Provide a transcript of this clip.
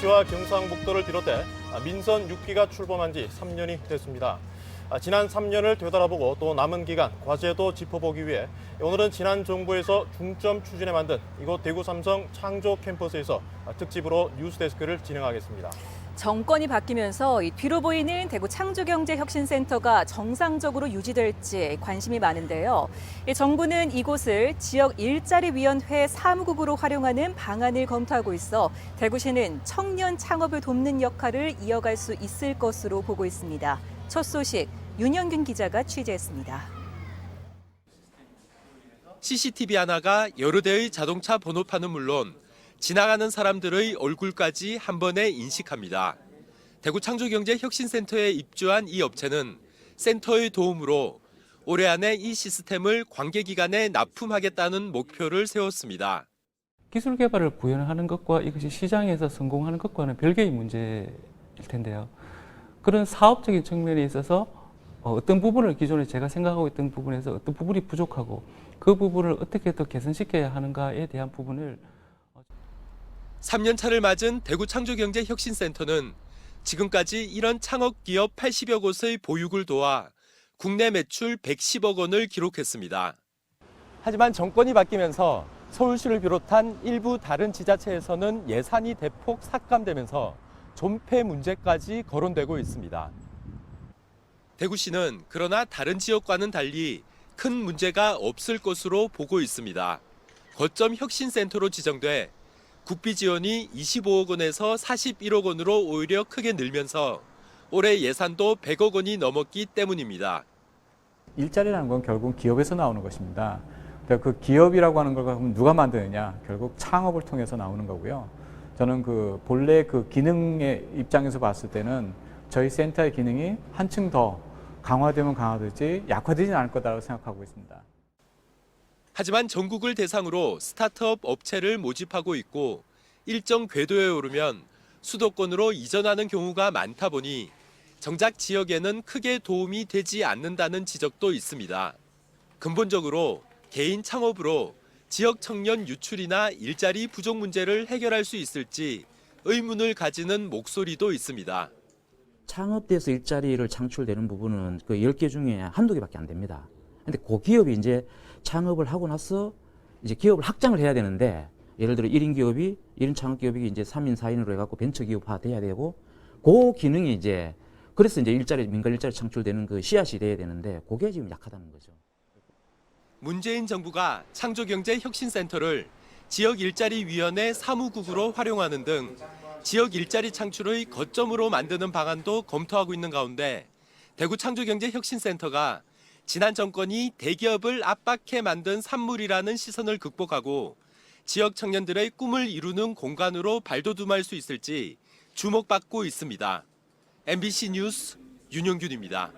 서울시와 경상북도를 비롯해 민선 6기가 출범한 지 3년이 됐습니다. 지난 3년을 되돌아보고 또 남은 기간 과제도 짚어보기 위해 오늘은 지난 정부에서 중점 추진에 만든 이곳 대구 삼성 창조 캠퍼스에서 특집으로 뉴스데스크를 진행하겠습니다. 정권이 바뀌면서 뒤로 보이는 대구 창조경제혁신센터가 정상적으로 유지될지 관심이 많은데요. 정부는 이곳을 지역 일자리위원회 사무국으로 활용하는 방안을 검토하고 있어 대구시는 청년 창업을 돕는 역할을 이어갈 수 있을 것으로 보고 있습니다. 첫 소식 윤영균 기자가 취재했습니다. CCTV 하나가 여러 대의 자동차 번호판은 물론 지나가는 사람들의 얼굴까지 한 번에 인식합니다. 대구 창조경제혁신센터에 입주한 이 업체는 센터의 도움으로 올해 안에 이 시스템을 관계기관에 납품하겠다는 목표를 세웠습니다. 기술 개발을 구현하는 것과 이것이 시장에서 성공하는 것과는 별개의 문제일 텐데요. 그런 사업적인 측면에 있어서 어떤 부분을 기존에 제가 생각하고 있던 부분에서 어떤 부분이 부족하고 그 부분을 어떻게 더 개선시켜야 하는가에 대한 부분을 3년 차를 맞은 대구 창조경제혁신센터는 지금까지 이런 창업기업 80여 곳의 보육을 도와 국내 매출 110억 원을 기록했습니다. 하지만 정권이 바뀌면서 서울시를 비롯한 일부 다른 지자체에서는 예산이 대폭 삭감되면서 존폐 문제까지 거론되고 있습니다. 대구시는 그러나 다른 지역과는 달리 큰 문제가 없을 것으로 보고 있습니다. 거점 혁신센터로 지정돼 국비 지원이 25억 원에서 41억 원으로 오히려 크게 늘면서 올해 예산도 100억 원이 넘었기 때문입니다. 일자리라는 건 결국 기업에서 나오는 것입니다. 그 기업이라고 하는 걸 누가 만드느냐? 결국 창업을 통해서 나오는 거고요. 저는 본래 기능의 입장에서 봤을 때는 저희 센터의 기능이 한층 더 강화되면 강화되지 약화되지는 않을 거다라고 생각하고 있습니다. 하지만 전국을 대상으로 스타트업 업체를 모집하고 있고 일정 궤도에 오르면 수도권으로 이전하는 경우가 많다 보니 정작 지역에는 크게 도움이 되지 않는다는 지적도 있습니다. 근본적으로 개인 창업으로 지역 청년 유출이나 일자리 부족 문제를 해결할 수 있을지 의문을 가지는 목소리도 있습니다. 창업돼서 일자리를 창출되는 부분은 그 10개 중에 한두 개밖에 안 됩니다. 근데 그 기업이 이제 창업을 하고 나서 이제 기업을 확장을 해야 되는데 예를 들어 1인 창업 기업이 이제 3인, 4인으로 해갖고 벤처 기업화 돼야 되고 그 기능이 이제 그래서 이제 민간 일자리 창출되는 그 씨앗이 돼야 되는데 그게 지금 약하다는 거죠. 문재인 정부가 창조경제혁신센터를 지역일자리위원회 사무국으로 활용하는 등 지역 일자리 창출의 거점으로 만드는 방안도 검토하고 있는 가운데 대구 창조경제혁신센터가 지난 정권이 대기업을 압박해 만든 산물이라는 시선을 극복하고 지역 청년들의 꿈을 이루는 공간으로 발돋움할 수 있을지 주목받고 있습니다. MBC 뉴스 윤영균입니다.